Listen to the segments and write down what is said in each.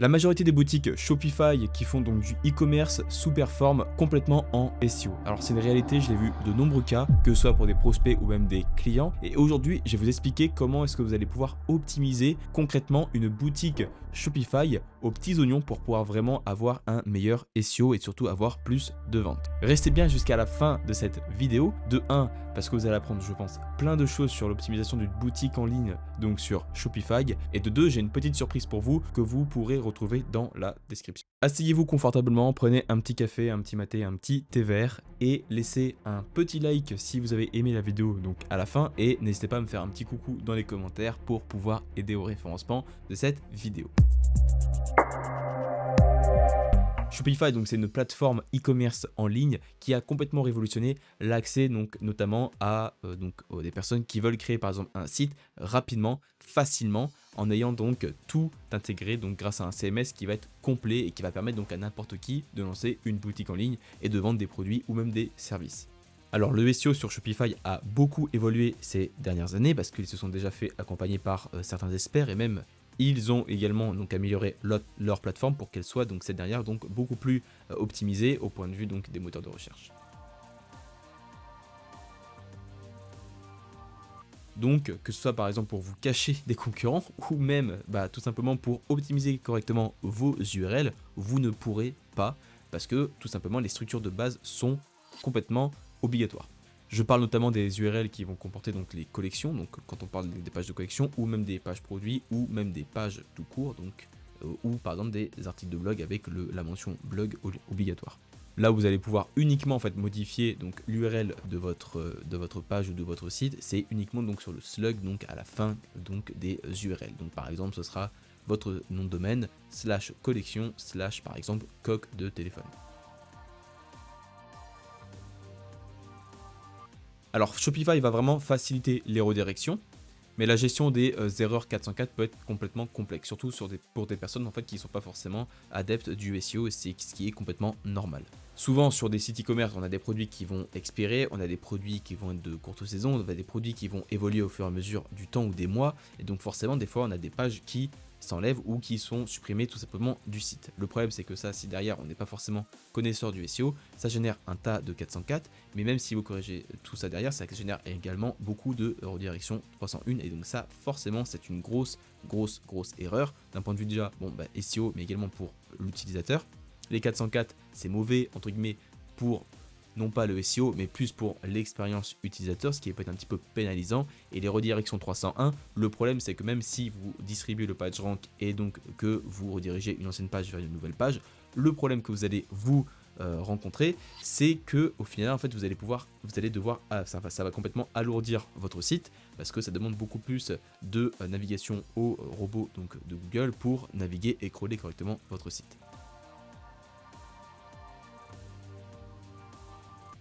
La majorité des boutiques Shopify qui font donc du e-commerce sous-performent complètement en SEO. Alors c'est une réalité, je l'ai vu de nombreux cas, que ce soit pour des prospects ou même des clients. Et aujourd'hui, je vais vous expliquer comment est-ce que vous allez pouvoir optimiser concrètement une boutique Shopify aux petits oignons pour pouvoir vraiment avoir un meilleur SEO et surtout avoir plus de ventes. Restez bien jusqu'à la fin de cette vidéo. De 1, parce que vous allez apprendre, je pense, plein de choses sur l'optimisation d'une boutique en ligne, donc sur Shopify. Et de 2, j'ai une petite surprise pour vous que vous pourrez retrouver dans la description. Asseyez-vous confortablement, prenez un petit café, un petit maté, un petit thé vert et laissez un petit like si vous avez aimé la vidéo donc à la fin et n'hésitez pas à me faire un petit coucou dans les commentaires pour pouvoir aider au référencement de cette vidéo. Shopify, donc c'est une plateforme e-commerce en ligne qui a complètement révolutionné l'accès donc notamment à des personnes qui veulent créer par exemple un site rapidement, facilement, en ayant donc tout intégré donc grâce à un CMS qui va être complet et qui va permettre donc à n'importe qui de lancer une boutique en ligne et de vendre des produits ou même des services. Alors le SEO sur Shopify a beaucoup évolué ces dernières années parce qu'ils se sont déjà fait accompagner par certains experts et même ils ont également donc amélioré leur plateforme pour qu'elle soit donc cette dernière donc beaucoup plus optimisée au point de vue donc des moteurs de recherche. Donc que ce soit par exemple pour vous cacher des concurrents ou même tout simplement pour optimiser correctement vos URL, vous ne pourrez pas parce que tout simplement les structures de base sont complètement obligatoires. Je parle notamment des URL qui vont comporter donc les collections, donc quand on parle des pages de collection, ou même des pages produits, ou même des pages tout court, donc, ou par exemple des articles de blog avec la mention blog obligatoire. Là, vous allez pouvoir uniquement en fait modifier donc l'URL de votre page ou de votre site, c'est uniquement donc sur le slug, donc à la fin donc des URL. Donc par exemple, ce sera votre nom de domaine / collection / par exemple coque de téléphone. Alors Shopify va vraiment faciliter les redirections, mais la gestion des erreurs 404 peut être complètement complexe, surtout pour des personnes en fait qui ne sont pas forcément adeptes du SEO, et c'est ce qui est complètement normal. Souvent sur des sites e-commerce, on a des produits qui vont expirer, on a des produits qui vont être de courte saison, on a des produits qui vont évoluer au fur et à mesure du temps ou des mois, et donc forcément des fois on a des pages qui s'enlèvent ou qui sont supprimées tout simplement du site. Le problème c'est que ça, si derrière on n'est pas forcément connaisseur du SEO, ça génère un tas de 404, mais même si vous corrigez tout ça derrière, ça génère également beaucoup de redirection 301, et donc ça forcément c'est une grosse erreur d'un point de vue déjà SEO, mais également pour l'utilisateur. Les 404 c'est mauvais entre guillemets pour non pas le SEO, mais plus pour l'expérience utilisateur, ce qui peut être un petit peu pénalisant. Et les redirections 301, le problème c'est que même si vous distribuez le PageRank et donc que vous redirigez une ancienne page vers une nouvelle page, le problème que vous allez vous rencontrer, c'est que au final en fait vous allez devoir, ça va complètement alourdir votre site parce que ça demande beaucoup plus de navigation au robot donc de Google pour naviguer et crawler correctement votre site.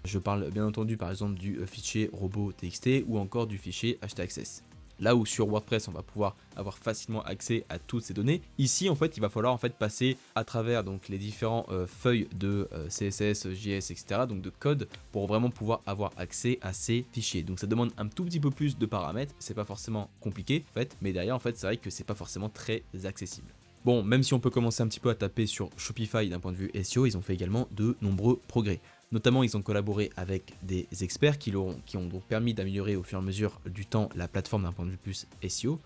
Je parle bien entendu par exemple du fichier robot.txt ou encore du fichier htaccess. Là où sur WordPress on va pouvoir avoir facilement accès à toutes ces données, ici en fait il va falloir en fait passer à travers donc les différents feuilles de CSS, JS, etc. donc de code pour vraiment pouvoir avoir accès à ces fichiers. Donc ça demande un tout petit peu plus de paramètres, c'est pas forcément compliqué en fait, mais derrière en fait c'est vrai que c'est pas forcément très accessible. Bon, même si on peut commencer un petit peu à taper sur Shopify d'un point de vue SEO, ils ont fait également de nombreux progrès. Notamment, ils ont collaboré avec des experts qui ont donc permis d'améliorer au fur et à mesure du temps la plateforme d'un point de vue plus SEO.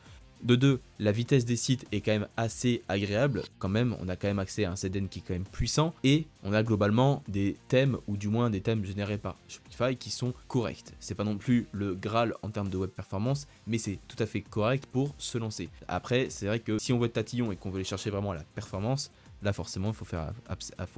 De 2, la vitesse des sites est quand même assez agréable, quand même, on a quand même accès à un CDN qui est quand même puissant, et on a globalement des thèmes, ou du moins des thèmes générés par Shopify qui sont corrects. C'est pas non plus le Graal en termes de web performance, mais c'est tout à fait correct pour se lancer. Après, c'est vrai que si on veut être tatillon et qu'on veut aller chercher vraiment la performance, là forcément il faut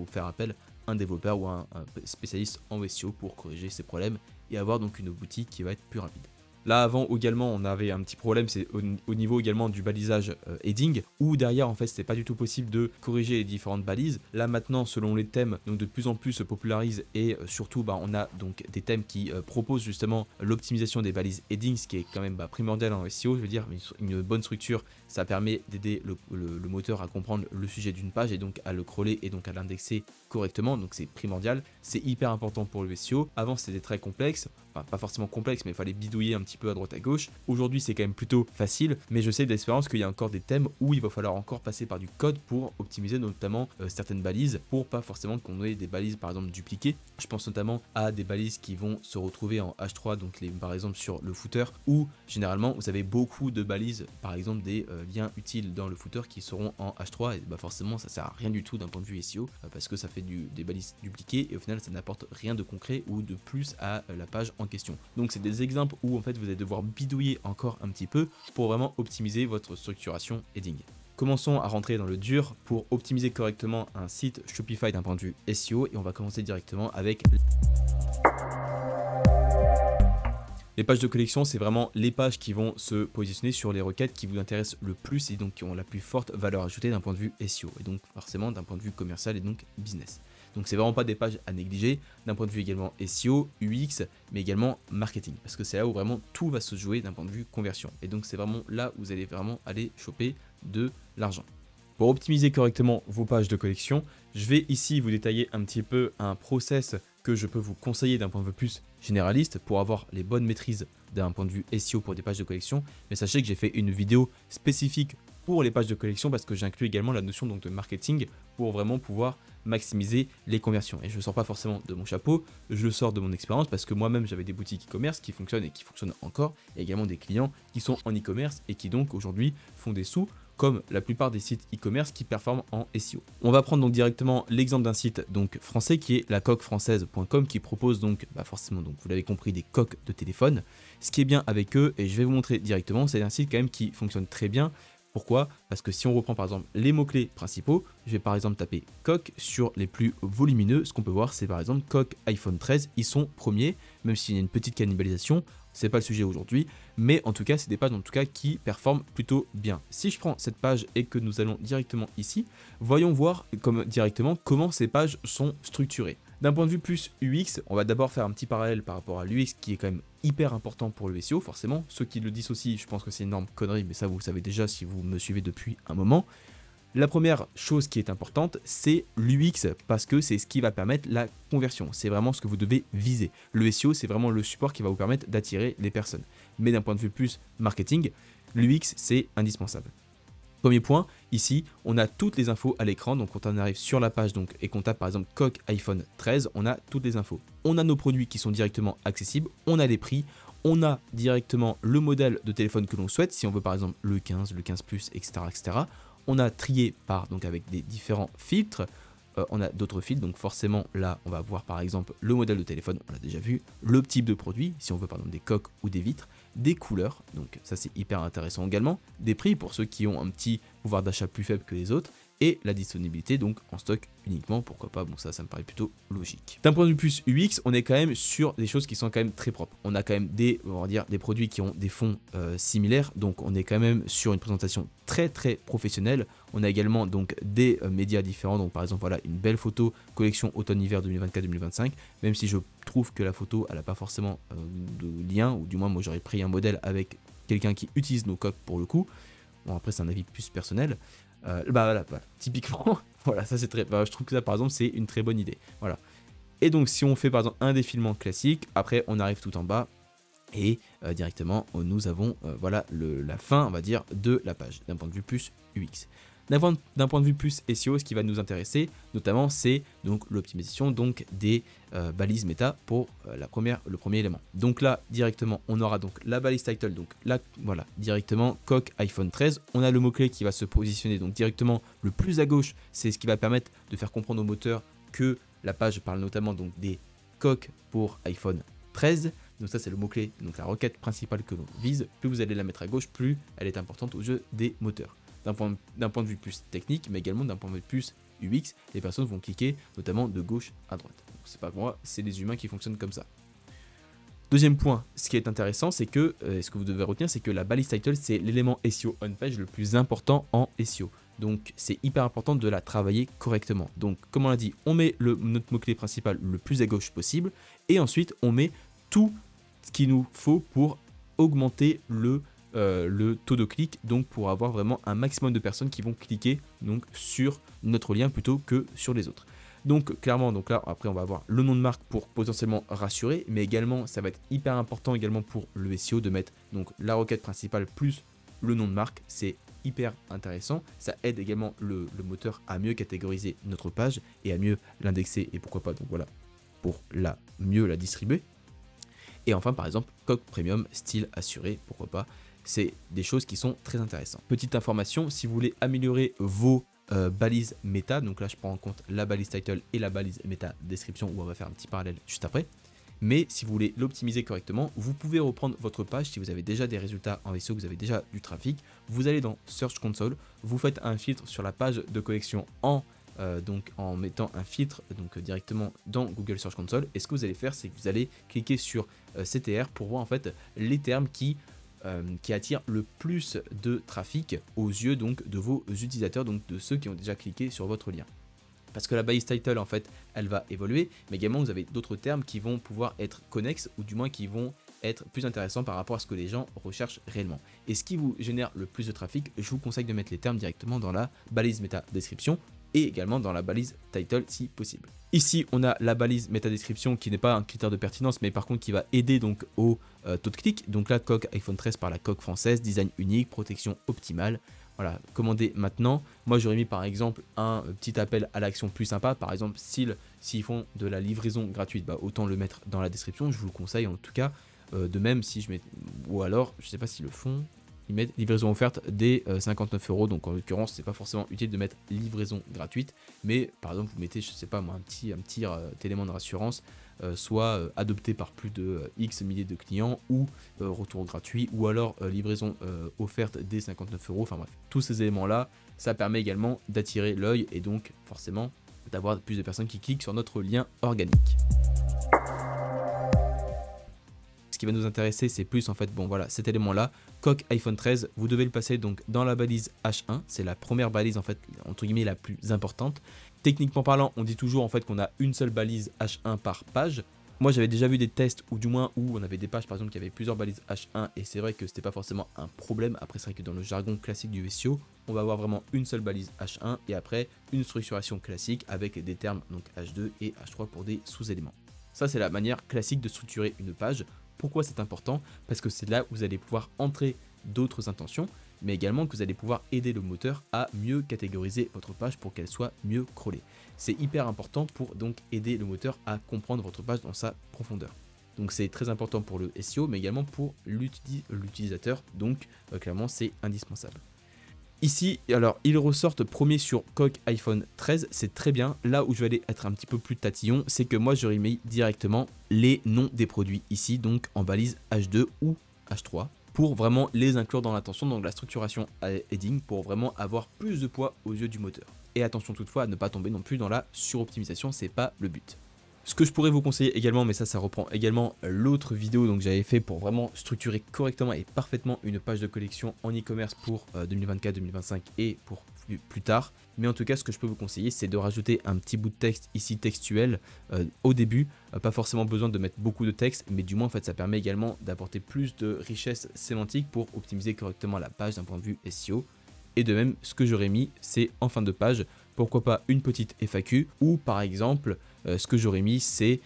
faire appel à un développeur ou à un spécialiste en SEO pour corriger ces problèmes et avoir donc une boutique qui va être plus rapide. Là avant également on avait un petit problème, c'est au niveau également du balisage heading, où derrière en fait c'était pas du tout possible de corriger les différentes balises. Là maintenant selon les thèmes donc de plus en plus se popularisent et surtout on a donc des thèmes qui proposent justement l'optimisation des balises heading, ce qui est quand même primordial en SEO. Je veux dire, une bonne structure ça permet d'aider le moteur à comprendre le sujet d'une page et donc à le crawler et donc à l'indexer correctement, donc c'est primordial, c'est hyper important pour le SEO. Avant c'était très complexe, enfin, pas forcément complexe, mais il fallait bidouiller un petit peu à droite à gauche. Aujourd'hui, c'est quand même plutôt facile, mais je sais d'expérience qu'il y a encore des thèmes où il va falloir encore passer par du code pour optimiser notamment certaines balises, pour pas forcément qu'on ait des balises par exemple dupliquées. Je pense notamment à des balises qui vont se retrouver en H3, donc par exemple sur le footer, où généralement vous avez beaucoup de balises, par exemple des liens utiles dans le footer qui seront en H3, et bah forcément ça sert à rien du tout d'un point de vue SEO, parce que ça fait des balises dupliquées, et au final ça n'apporte rien de concret ou de plus à la page en question. Donc c'est des exemples où en fait vous allez devoir bidouiller encore un petit peu pour vraiment optimiser votre structuration heading. Commençons à rentrer dans le dur pour optimiser correctement un site Shopify d'un point de vue SEO, et on va commencer directement avec les pages de collection. C'est vraiment les pages qui vont se positionner sur les requêtes qui vous intéressent le plus et donc qui ont la plus forte valeur ajoutée d'un point de vue SEO, et donc forcément d'un point de vue commercial et donc business. Donc c'est vraiment pas des pages à négliger d'un point de vue également SEO, UX, mais également marketing, parce que c'est là où vraiment tout va se jouer d'un point de vue conversion, et donc c'est vraiment là où vous allez vraiment aller choper de l'argent. Pour optimiser correctement vos pages de collection, je vais ici vous détailler un petit peu un process que je peux vous conseiller d'un point de vue plus généraliste pour avoir les bonnes maîtrises d'un point de vue SEO pour des pages de collection. Mais sachez que j'ai fait une vidéo spécifique pour les pages de collection parce que j'inclus également la notion donc de marketing pour vraiment pouvoir maximiser les conversions. Et je ne sors pas forcément de mon chapeau, je le sors de mon expérience parce que moi-même j'avais des boutiques e-commerce qui fonctionnent et qui fonctionnent encore, et également des clients qui sont en e-commerce et qui donc aujourd'hui font des sous, comme la plupart des sites e-commerce qui performent en SEO. On va prendre donc directement l'exemple d'un site donc français qui est lacoquefrançaise.com, qui propose donc forcément, donc vous l'avez compris, des coques de téléphone. Ce qui est bien avec eux, et je vais vous montrer directement, c'est un site quand même qui fonctionne très bien. Pourquoi? Parce que si on reprend par exemple les mots-clés principaux, je vais par exemple taper coque sur les plus volumineux. Ce qu'on peut voir, c'est par exemple coque iPhone 13, ils sont premiers, même s'il y a une petite cannibalisation, c'est pas le sujet aujourd'hui, mais en tout cas, c'est des pages en tout cas qui performent plutôt bien. Si je prends cette page et que nous allons directement ici, voyons voir directement comment ces pages sont structurées. D'un point de vue plus UX, on va d'abord faire un petit parallèle par rapport à l'UX qui est quand même hyper important pour le SEO, forcément. Ceux qui le disent aussi, je pense que c'est une énorme connerie, mais ça vous le savez déjà si vous me suivez depuis un moment. La première chose qui est importante, c'est l'UX, parce que c'est ce qui va permettre la conversion. C'est vraiment ce que vous devez viser. Le SEO, c'est vraiment le support qui va vous permettre d'attirer les personnes. Mais d'un point de vue plus marketing, l'UX, c'est indispensable. Premier point, ici, on a toutes les infos à l'écran. Donc quand on arrive sur la page donc, et qu'on tape par exemple coque iPhone 13, on a toutes les infos. On a nos produits qui sont directement accessibles, on a les prix, on a directement le modèle de téléphone que l'on souhaite, si on veut par exemple le 15, le 15 Plus, etc. etc. On a trié donc avec des différents filtres. On a d'autres filtres, donc forcément là on va voir par exemple le modèle de téléphone, on l'a déjà vu, le type de produit, si on veut par exemple des coques ou des vitres, des couleurs, donc ça c'est hyper intéressant également, des prix pour ceux qui ont un petit pouvoir d'achat plus faible que les autres, et la disponibilité donc en stock uniquement, pourquoi pas, bon ça me paraît plutôt logique. D'un point de vue plus UX, on est quand même sur des choses qui sont quand même très propres. On a quand même on va dire, des produits qui ont des fonds similaires, donc on est quand même sur une présentation très très professionnelle. On a également donc des médias différents, donc par exemple voilà une belle photo collection automne-hiver 2024-2025, même si je trouve que la photo elle n'a pas forcément de lien, ou du moins moi j'aurais pris un modèle avec quelqu'un qui utilise nos coques pour le coup. Bon après c'est un avis plus personnel. Voilà, typiquement, voilà, ça c'est très. Je trouve que ça par exemple c'est une très bonne idée. Voilà. Et donc si on fait par exemple un défilement classique, après on arrive tout en bas et directement nous avons voilà la fin, on va dire, de la page d'un point de vue plus UX. D'un point de vue plus SEO, ce qui va nous intéresser notamment, c'est donc l'optimisation donc des balises méta pour le premier élément. Donc là directement on aura donc la balise title, donc là voilà directement coque iPhone 13. On a le mot clé qui va se positionner donc directement le plus à gauche, c'est ce qui va permettre de faire comprendre au moteur que la page parle notamment donc des coques pour iPhone 13. Donc ça c'est le mot clé, donc la requête principale que l'on vise. Plus vous allez la mettre à gauche, plus elle est importante aux yeux des moteurs. D'un point de vue plus technique, mais également d'un point de vue plus UX, les personnes vont cliquer notamment de gauche à droite. C'est pas moi, c'est les humains qui fonctionnent comme ça. Deuxième point, ce qui est intéressant, c'est que, ce que vous devez retenir, c'est que la balise title, c'est l'élément SEO on-page le plus important en SEO. Donc c'est hyper important de la travailler correctement. Donc comme on l'a dit, on met notre mot-clé principal le plus à gauche possible, et ensuite on met tout ce qu'il nous faut pour augmenter le taux de clic, donc pour avoir vraiment un maximum de personnes qui vont cliquer donc sur notre lien plutôt que sur les autres. Donc clairement, donc là après on va avoir le nom de marque pour potentiellement rassurer, mais également ça va être hyper important également pour le SEO de mettre donc la requête principale plus le nom de marque, c'est hyper intéressant. Ça aide également le moteur à mieux catégoriser notre page et à mieux l'indexer et pourquoi pas donc voilà pour mieux la distribuer. Et enfin par exemple coq premium style assuré, pourquoi pas, c'est des choses qui sont très intéressantes. Petite information, si vous voulez améliorer vos balises méta, donc là je prends en compte la balise title et la balise méta description où on va faire un petit parallèle juste après. Mais si vous voulez l'optimiser correctement, vous pouvez reprendre votre page si vous avez déjà des résultats en SEO, que vous avez déjà du trafic. Vous allez dans Search Console, vous faites un filtre sur la page de collection en mettant un filtre directement dans Google Search Console. Et ce que vous allez faire, c'est que vous allez cliquer sur CTR pour voir en fait les termes qui attirent le plus de trafic aux yeux donc de vos utilisateurs, donc de ceux qui ont déjà cliqué sur votre lien. Parce que la balise title, en fait, elle va évoluer, mais également vous avez d'autres termes qui vont pouvoir être connexes ou du moins qui vont être plus intéressants par rapport à ce que les gens recherchent réellement. Et ce qui vous génère le plus de trafic, je vous conseille de mettre les termes directement dans la balise méta description et également dans la balise title si possible. Ici, on a la balise méta description qui n'est pas un critère de pertinence, mais par contre qui va aider donc au taux de clic. Donc là, coque iPhone 13 par la coque française, design unique, protection optimale. Voilà, commandez maintenant. Moi, j'aurais mis par exemple un petit appel à l'action plus sympa. Par exemple, s'ils font de la livraison gratuite, bah, autant le mettre dans la description. Je vous le conseille en tout cas. De même, si je mets, ou alors, je ne sais pas s'ils le font, ils mettent livraison offerte dès 59 €. Donc en l'occurrence, c'est pas forcément utile de mettre livraison gratuite. Mais par exemple, vous mettez, je sais pas moi, un petit élément de rassurance. Soit adopté par plus de X milliers de clients ou retour gratuit ou alors livraison offerte dès 59 €. Enfin bref, tous ces éléments-là, ça permet également d'attirer l'œil et donc forcément d'avoir plus de personnes qui cliquent sur notre lien organique. Ce qui va nous intéresser, c'est plus en fait, bon voilà, cet élément-là, coque iPhone 13, vous devez le passer donc dans la balise H1, c'est la première balise en fait, entre guillemets la plus importante. Techniquement parlant, on dit toujours en fait qu'on a une seule balise H1 par page. Moi j'avais déjà vu des tests ou du moins où on avait des pages par exemple qui avaient plusieurs balises H1 et c'est vrai que c'était pas forcément un problème. Après c'est vrai que dans le jargon classique du SEO, on va avoir vraiment une seule balise H1 et après une structuration classique avec des termes donc H2 et H3 pour des sous-éléments. Ça c'est la manière classique de structurer une page. Pourquoi c'est important? Parce que c'est là où vous allez pouvoir entrer d'autres intentions, mais également que vous allez pouvoir aider le moteur à mieux catégoriser votre page pour qu'elle soit mieux crawlée. C'est hyper important pour donc aider le moteur à comprendre votre page dans sa profondeur. Donc c'est très important pour le SEO, mais également pour l'utilisateur, donc clairement c'est indispensable. Ici, alors ils ressortent premier sur coque iPhone 13, c'est très bien. Là où je vais aller être un petit peu plus tatillon, c'est que moi j'aurais mis directement les noms des produits ici, donc en balise H2 ou H3, pour vraiment les inclure dans l'attention, donc la structuration heading, pour vraiment avoir plus de poids aux yeux du moteur. Et attention toutefois à ne pas tomber non plus dans la suroptimisation, c'est pas le but. Ce que je pourrais vous conseiller également, mais ça reprend également l'autre vidéo donc j'avais fait pour vraiment structurer correctement et parfaitement une page de collection en e-commerce pour 2024, 2025 et pour plus tard. Mais en tout cas, ce que je peux vous conseiller, c'est de rajouter un petit bout de texte ici textuel au début. Pas forcément besoin de mettre beaucoup de texte, mais du moins en fait ça permet également d'apporter plus de richesse sémantique pour optimiser correctement la page d'un point de vue SEO. Et de même, ce que j'aurais mis, c'est en fin de page, pourquoi pas une petite FAQ ou par exemple, ce que j'aurais mis, c'est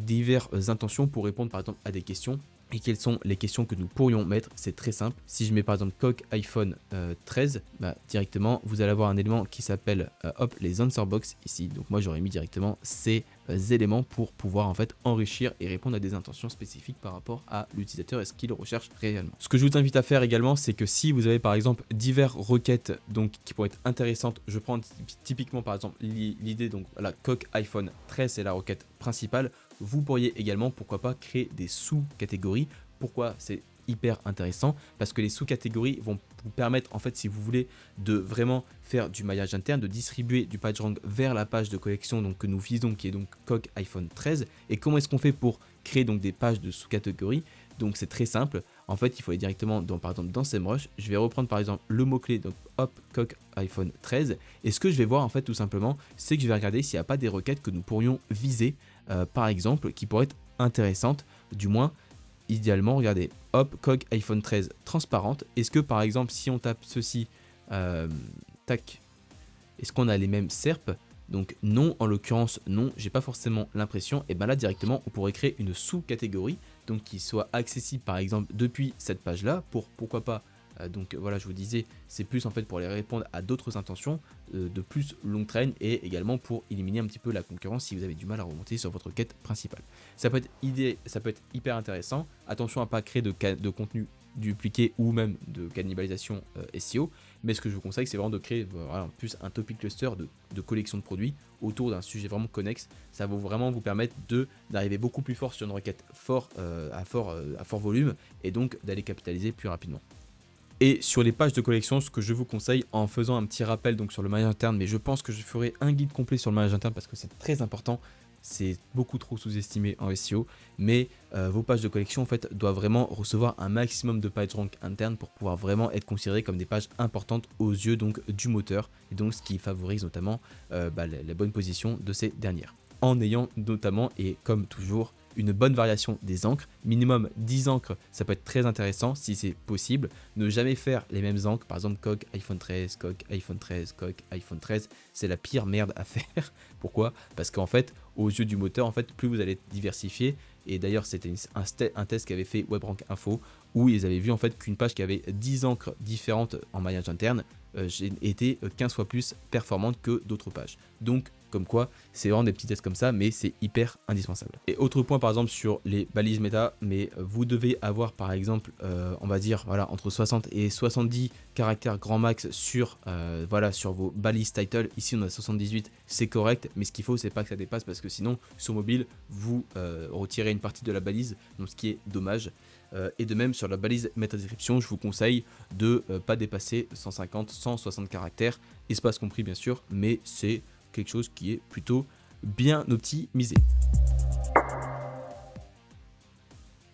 diverses intentions pour répondre par exemple à des questions. Et quelles sont les questions que nous pourrions mettre? C'est très simple. Si je mets par exemple coque iPhone 13, bah, directement, vous allez avoir un élément qui s'appelle les answer box ici. Donc moi j'aurais mis directement ces éléments pour pouvoir en fait enrichir et répondre à des intentions spécifiques par rapport à l'utilisateur et ce qu'il recherche réellement. Ce que je vous invite à faire également, c'est que si vous avez par exemple diverses requêtes donc qui pourraient être intéressantes, je prends typiquement par exemple l'idée donc la coque iPhone 13 c'est la requête principale. Vous pourriez également, pourquoi pas, créer des sous-catégories. Pourquoi c'est hyper intéressant? Parce que les sous-catégories vont vous permettre, en fait, si vous voulez, de vraiment faire du maillage interne, de distribuer du PageRank vers la page de collection donc, que nous visons, qui est donc coque iPhone 13. Et comment est-ce qu'on fait pour créer donc des pages de sous-catégories? Donc c'est très simple. En fait, il faut aller directement par exemple dans SEMrush. Je vais reprendre par exemple le mot-clé, donc hop, coque iPhone 13. Et ce que je vais voir en fait tout simplement, c'est que je vais regarder s'il n'y a pas des requêtes que nous pourrions viser, par exemple, qui pourraient être intéressantes, du moins idéalement. Regardez, hop, coque iPhone 13 transparente. Est-ce que par exemple, si on tape ceci, tac, est-ce qu'on a les mêmes SERP? Donc non, en l'occurrence, non, j'ai pas forcément l'impression. Et ben là, directement, on pourrait créer une sous-catégorie, donc qui soit accessible par exemple depuis cette page-là, pour pourquoi pas. Donc voilà, je vous disais, c'est plus en fait pour aller répondre à d'autres intentions de plus long train et également pour éliminer un petit peu la concurrence si vous avez du mal à remonter sur votre quête principale. Ça peut être hyper intéressant. Attention à pas créer de contenu dupliqué ou même de cannibalisation SEO, mais ce que je vous conseille, c'est vraiment de créer voilà, plus un topic cluster de collection de produits autour d'un sujet vraiment connexe. Ça va vraiment vous permettre d'arriver beaucoup plus fort sur une requête à fort volume et donc d'aller capitaliser plus rapidement. Et sur les pages de collection, ce que je vous conseille, en faisant un petit rappel donc sur le maillage interne, mais je pense que je ferai un guide complet sur le maillage interne parce que c'est très important, c'est beaucoup trop sous-estimé en SEO, mais vos pages de collection en fait doivent vraiment recevoir un maximum de PageRank interne pour pouvoir vraiment être considérées comme des pages importantes aux yeux donc du moteur, et donc ce qui favorise notamment la bonne position de ces dernières. En ayant notamment, et comme toujours, une bonne variation des encres, minimum 10 encres, ça peut être très intéressant si c'est possible. Ne jamais faire les mêmes encres, par exemple coque iPhone 13, coque iPhone 13, coque iPhone 13, c'est la pire merde à faire. Pourquoi? Parce qu'en fait, aux yeux du moteur, en fait, plus vous allez diversifier, et d'ailleurs c'était un test qu'avait fait WebRank Info, où ils avaient vu en fait qu'une page qui avait 10 encres différentes en maillage interne était 15 fois plus performante que d'autres pages. Donc comme quoi, c'est vraiment des petits tests comme ça, mais c'est hyper indispensable. Et autre point par exemple sur les balises méta, mais vous devez avoir par exemple, on va dire, voilà, entre 60 et 70 caractères grand max sur, sur vos balises title. Ici on a 78, c'est correct, mais ce qu'il faut c'est pas que ça dépasse parce que sinon sur mobile, vous retirez une partie de la balise, donc ce qui est dommage. Et de même sur la balise métadescription, je vous conseille de pas dépasser 150, 160 caractères, espace compris bien sûr, mais c'est quelque chose qui est plutôt bien optimisé.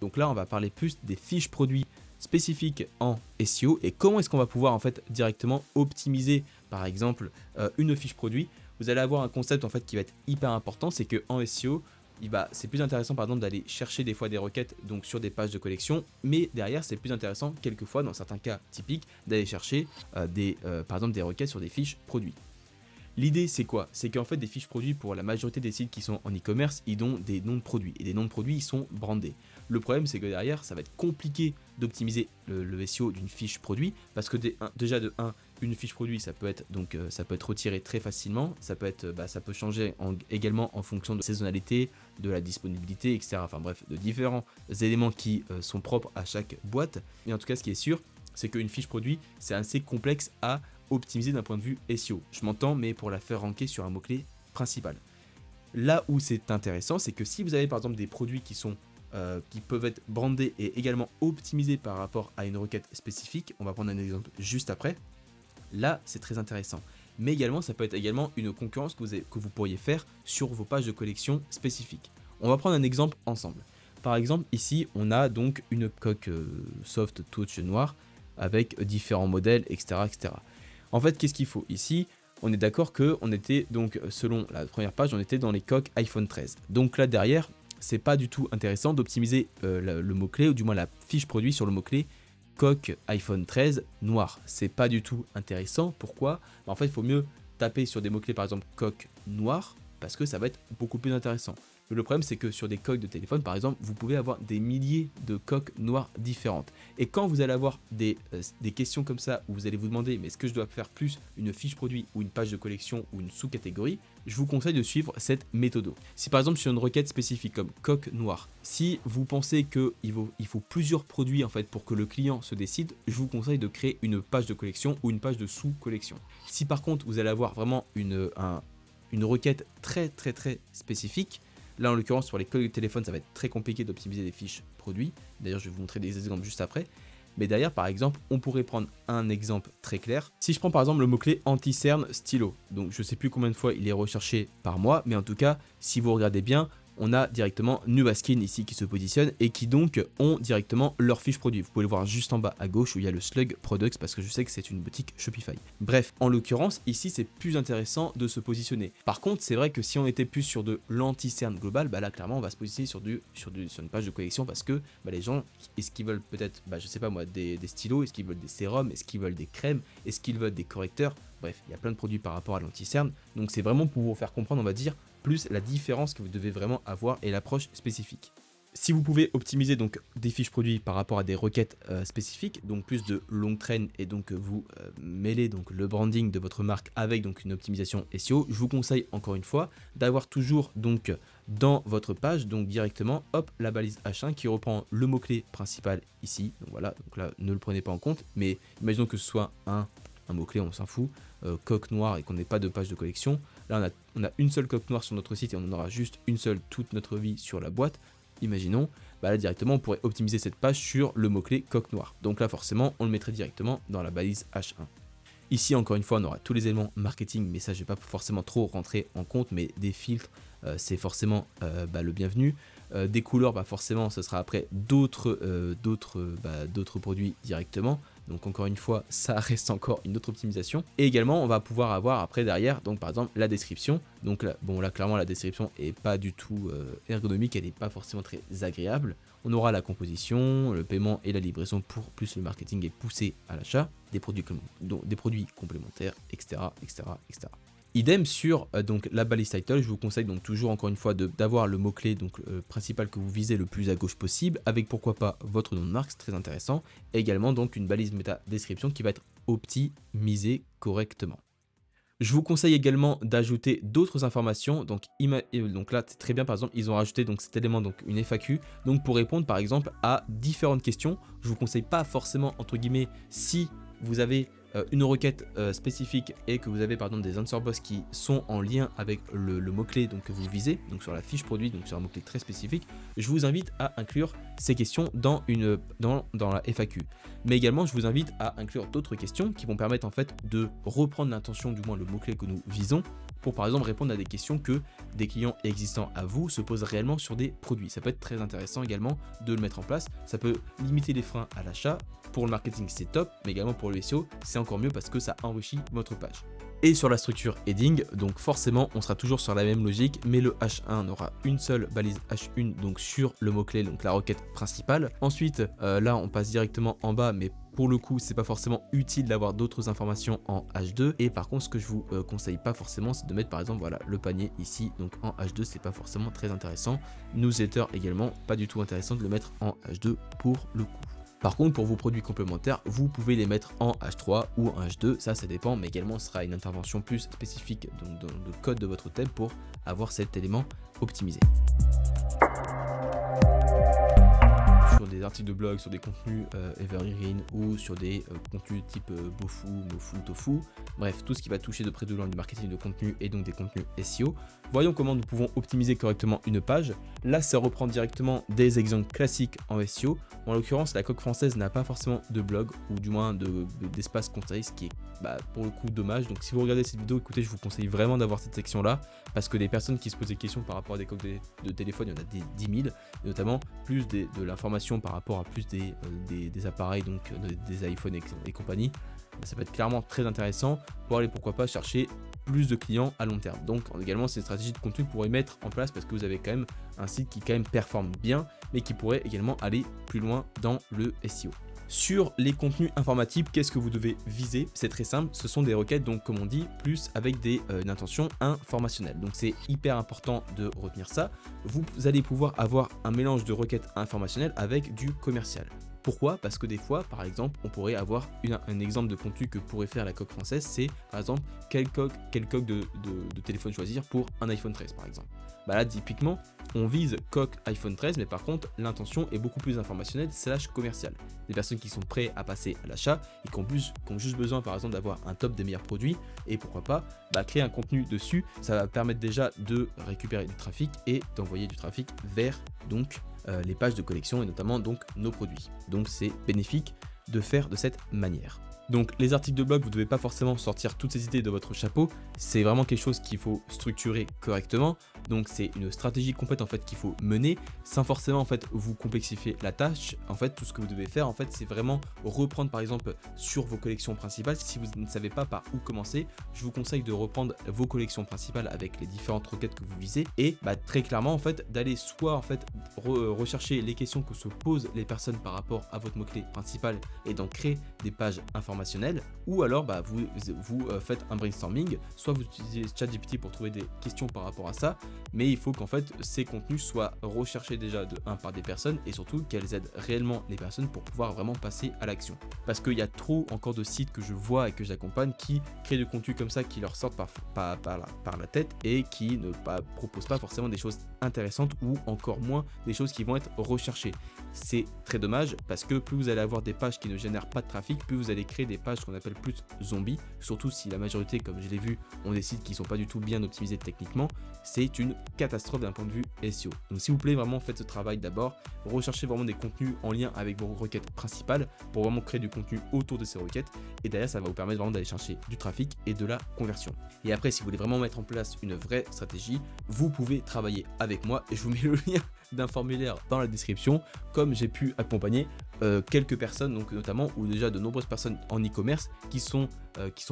Donc là, on va parler plus des fiches produits spécifiques en SEO et comment est-ce qu'on va pouvoir en fait directement optimiser par exemple une fiche produit. Vous allez avoir un concept en fait qui va être hyper important, c'est que en SEO, c'est plus intéressant par exemple d'aller chercher des fois des requêtes donc sur des pages de collection, mais derrière c'est plus intéressant quelquefois dans certains cas typiques d'aller chercher par exemple des requêtes sur des fiches produits. L'idée c'est quoi? C'est qu'en fait des fiches produits pour la majorité des sites qui sont en e-commerce, ils ont des noms de produits et des noms de produits ils sont brandés. Le problème c'est que derrière ça va être compliqué d'optimiser le SEO d'une fiche produit parce que déjà de 1, une fiche produit ça peut être retiré très facilement, ça peut changer également en fonction de la saisonnalité, de la disponibilité, etc. Enfin bref, de différents éléments qui sont propres à chaque boîte. Mais en tout cas ce qui est sûr, c'est qu'une fiche produit c'est assez complexe à optimiser d'un point de vue SEO. Je m'entends, mais pour la faire ranker sur un mot-clé principal. Là où c'est intéressant, c'est que si vous avez par exemple des produits qui peuvent être brandés et également optimisés par rapport à une requête spécifique, on va prendre un exemple juste après, là c'est très intéressant. Mais également, ça peut être également une concurrence que vous pourriez faire sur vos pages de collection spécifiques. On va prendre un exemple ensemble. Par exemple, ici, on a donc une coque soft touch noire avec différents modèles, etc. etc. En fait, qu'est-ce qu'il faut? Ici, on est d'accord qu'on était, donc selon la première page, on était dans les coques iPhone 13. Donc là derrière, c'est pas du tout intéressant d'optimiser le mot-clé, ou du moins la fiche produit sur le mot-clé coque iPhone 13 noir. C'est pas du tout intéressant. Pourquoi? En fait, il faut mieux taper sur des mots-clés, par exemple coque noire, parce que ça va être beaucoup plus intéressant. Le problème, c'est que sur des coques de téléphone, par exemple, vous pouvez avoir des milliers de coques noires différentes. Et quand vous allez avoir des questions comme ça, où vous allez vous demander, mais est-ce que je dois faire plus une fiche produit ou une page de collection ou une sous-catégorie, je vous conseille de suivre cette méthode. Si par exemple sur une requête spécifique comme coque noire, si vous pensez qu'il faut plusieurs produits en fait pour que le client se décide, je vous conseille de créer une page de collection ou une page de sous-collection. Si par contre vous allez avoir vraiment une requête très spécifique, là en l'occurrence sur les coques de téléphone ça va être très compliqué d'optimiser des fiches produits, d'ailleurs je vais vous montrer des exemples juste après. Mais derrière, par exemple, on pourrait prendre un exemple très clair. Si je prends par exemple le mot-clé anti-cerne stylo, donc je ne sais plus combien de fois il est recherché par mois, mais en tout cas, si vous regardez bien, on a directement Nuvaskin ici qui se positionne et qui donc ont directement leur fiche produit. Vous pouvez le voir juste en bas à gauche où il y a le Slug Products parce que je sais que c'est une boutique Shopify. Bref, en l'occurrence, ici c'est plus intéressant de se positionner. Par contre, c'est vrai que si on était plus sur de l'anti-cerne global, là clairement on va se positionner sur une page de collection parce que les gens, est-ce qu'ils veulent peut-être, je sais pas moi, des stylos, est-ce qu'ils veulent des sérums, est-ce qu'ils veulent des crèmes, est-ce qu'ils veulent des correcteurs? Bref, il y a plein de produits par rapport à l'anti-cerne. Donc c'est vraiment pour vous faire comprendre, on va dire, plus la différence que vous devez vraiment avoir et l'approche spécifique. Si vous pouvez optimiser donc des fiches produits par rapport à des requêtes spécifiques, donc plus de long train et donc vous mêlez donc le branding de votre marque avec donc une optimisation SEO, je vous conseille encore une fois d'avoir toujours donc dans votre page donc directement hop la balise H1 qui reprend le mot-clé principal ici. Donc voilà, donc là ne le prenez pas en compte, mais imaginons que ce soit un mot-clé, on s'en fout, coque noire et qu'on n'ait pas de page de collection. Là on a une seule coque noire sur notre site et on en aura juste une seule toute notre vie sur la boîte. Imaginons, là directement on pourrait optimiser cette page sur le mot-clé coque noire. Donc là forcément on le mettrait directement dans la balise H1. Ici encore une fois on aura tous les éléments marketing, mais ça je vais pas forcément trop rentrer en compte, mais des filtres c'est forcément le bienvenu. Des couleurs forcément ce sera après d'autres produits directement. Donc encore une fois, ça reste encore une autre optimisation. Et également, on va pouvoir avoir après derrière, donc par exemple la description. Donc là, bon là clairement la description est pas du tout ergonomique, elle n'est pas forcément très agréable. On aura la composition, le paiement et la livraison pour plus le marketing est poussé à l'achat, des produits complémentaires, etc. Idem sur donc la balise title, je vous conseille donc toujours encore une fois d'avoir le mot-clé donc principal que vous visez le plus à gauche possible, avec pourquoi pas votre nom de marque, c'est très intéressant, et également donc une balise méta description qui va être optimisée correctement. Je vous conseille également d'ajouter d'autres informations, donc là c'est très bien, par exemple ils ont rajouté donc cet élément, donc une FAQ, donc pour répondre par exemple à différentes questions. Je vous conseille pas forcément entre guillemets si vous avez une requête spécifique et que vous avez par exemple des answer box qui sont en lien avec le mot-clé donc, que vous visez, donc sur la fiche produit, donc sur un mot-clé très spécifique, je vous invite à inclure ces questions dans la FAQ. Mais également, je vous invite à inclure d'autres questions qui vont permettre en fait de reprendre l'intention, du moins le mot-clé que nous visons, pour par exemple répondre à des questions que des clients existants à vous se posent réellement sur des produits. Ça peut être très intéressant également de le mettre en place. Ça peut limiter les freins à l'achat. Pour le marketing, c'est top, mais également pour le SEO, c'est encore mieux parce que ça enrichit votre page. Et sur la structure heading, donc forcément, on sera toujours sur la même logique, mais le H1 aura une seule balise H1 donc sur le mot-clé, donc la requête principale. Ensuite, là, on passe directement en bas, mais pour le coup, c'est pas forcément utile d'avoir d'autres informations en H2. Et par contre, ce que je vous conseille pas forcément, c'est de mettre par exemple voilà le panier ici, donc en H2, c'est pas forcément très intéressant. Newsletter également, pas du tout intéressant de le mettre en H2 pour le coup. Par contre, pour vos produits complémentaires, vous pouvez les mettre en H3 ou en H2, ça dépend, mais également ce sera une intervention plus spécifique donc dans le code de votre thème pour avoir cet élément optimisé. Sur des articles de blog, sur des contenus evergreen ou sur des contenus type bofu, mofu, tofu, bref, tout ce qui va toucher de près de loin du marketing de contenu et donc des contenus SEO. Voyons comment nous pouvons optimiser correctement une page. Là, ça reprend directement des exemples classiques en SEO. En l'occurrence, la coque française n'a pas forcément de blog ou du moins d'espace conseil, ce qui est pour le coup dommage. Donc si vous regardez cette vidéo, écoutez, je vous conseille vraiment d'avoir cette section là parce que des personnes qui se posent des questions par rapport à des coques de téléphone, il y en a des 10 000, et notamment plus de l'information par rapport à plus des appareils, donc des iPhones et compagnie. Ça peut être clairement très intéressant pour aller pourquoi pas chercher plus de clients à long terme. Donc également c'est une stratégie de contenu pour y mettre en place parce que vous avez quand même un site qui quand même performe bien mais qui pourrait également aller plus loin dans le SEO. Sur les contenus informatifs, qu'est-ce que vous devez viser? C'est très simple, ce sont des requêtes, donc comme on dit, plus avec une intention informationnelle. Donc c'est hyper important de retenir ça. Vous allez pouvoir avoir un mélange de requêtes informationnelles avec du commercial. Pourquoi? Parce que des fois, par exemple, on pourrait avoir un exemple de contenu que pourrait faire la coque française, c'est par exemple quelle coque de téléphone choisir pour un iPhone 13 par exemple. Là typiquement, on vise coque iPhone 13, mais par contre l'intention est beaucoup plus informationnelle / commerciale. Des personnes qui sont prêtes à passer à l'achat et qui ont juste besoin par exemple d'avoir un top des meilleurs produits et pourquoi pas créer un contenu dessus, ça va permettre déjà de récupérer du trafic et d'envoyer du trafic vers donc les pages de collection et notamment donc nos produits. Donc c'est bénéfique de faire de cette manière. Donc les articles de blog, vous ne devez pas forcément sortir toutes ces idées de votre chapeau, c'est vraiment quelque chose qu'il faut structurer correctement. Donc c'est une stratégie complète en fait qu'il faut mener sans forcément en fait vous complexifier la tâche. En fait tout ce que vous devez faire en fait c'est vraiment reprendre par exemple sur vos collections principales. Si vous ne savez pas par où commencer, je vous conseille de reprendre vos collections principales avec les différentes requêtes que vous visez et très clairement en fait d'aller soit en fait rechercher les questions que se posent les personnes par rapport à votre mot-clé principal et d'en créer des pages informationnelles, ou alors vous faites un brainstorming, soit vous utilisez ChatGPT pour trouver des questions par rapport à ça, mais il faut qu'en fait ces contenus soient recherchés déjà de 1 par des personnes et surtout qu'elles aident réellement les personnes pour pouvoir vraiment passer à l'action. Parce qu'il y a trop encore de sites que je vois et que j'accompagne qui créent du contenu comme ça qui leur sortent par la tête et qui ne proposent pas forcément des choses intéressantes ou encore moins des choses qui vont être recherchées. C'est très dommage parce que plus vous allez avoir des pages qui ne génèrent pas de trafic, plus vous allez créer des pages qu'on appelle plus zombies, surtout si la majorité, comme je l'ai vu, ont des sites qui ne sont pas du tout bien optimisés techniquement. C'est une catastrophe d'un point de vue SEO. Donc s'il vous plaît, vraiment faites ce travail d'abord, recherchez vraiment des contenus en lien avec vos requêtes principales pour vraiment créer du contenu autour de ces requêtes et derrière ça va vous permettre vraiment d'aller chercher du trafic et de la conversion. Et après si vous voulez vraiment mettre en place une vraie stratégie, vous pouvez travailler avec moi et je vous mets le lien d'un formulaire dans la description, comme j'ai pu accompagner quelques personnes, donc notamment ou déjà de nombreuses personnes en e-commerce qui sont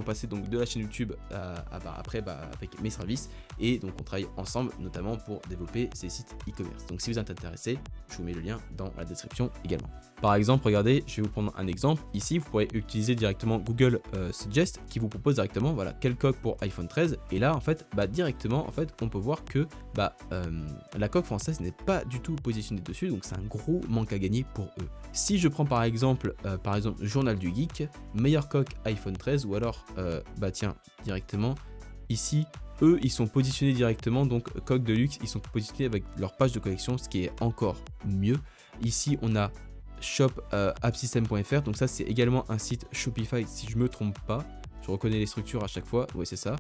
passées donc de la chaîne YouTube avec mes services, et donc on travaille ensemble notamment pour développer ces sites e-commerce. Donc si vous êtes intéressé, je vous mets le lien dans la description également. Par exemple, regardez, je vais vous prendre un exemple. Ici, vous pourrez utiliser directement Google Suggest qui vous propose directement quelle coque pour iPhone 13. Et là, en fait, directement, en fait, on peut voir que la coque française n'est pas du tout positionnée dessus. Donc, c'est un gros manque à gagner pour eux. Si je prends par exemple Journal du Geek, meilleure coque iPhone 13 ou alors, tiens, directement ici, eux, ils sont positionnés directement, donc coque de luxe, ils sont positionnés avec leur page de collection, ce qui est encore mieux. Ici, on a shop.appsystem.fr, donc ça c'est également un site Shopify si je me trompe pas, je reconnais les structures à chaque fois, ouais c'est ça,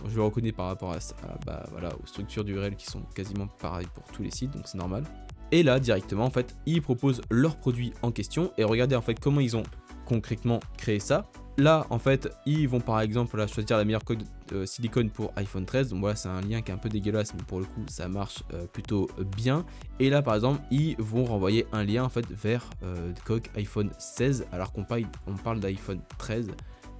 je le reconnais par rapport aux structures d'URL qui sont quasiment pareilles pour tous les sites, donc c'est normal. Et là directement en fait ils proposent leurs produits en question et regardez en fait comment ils ont concrètement créé ça. Là en fait ils vont par exemple choisir la meilleure coque de silicone pour iPhone 13, donc voilà c'est un lien qui est un peu dégueulasse mais pour le coup ça marche plutôt bien. Et là par exemple ils vont renvoyer un lien en fait vers coque iPhone 16 alors qu'on parle d'iPhone 13.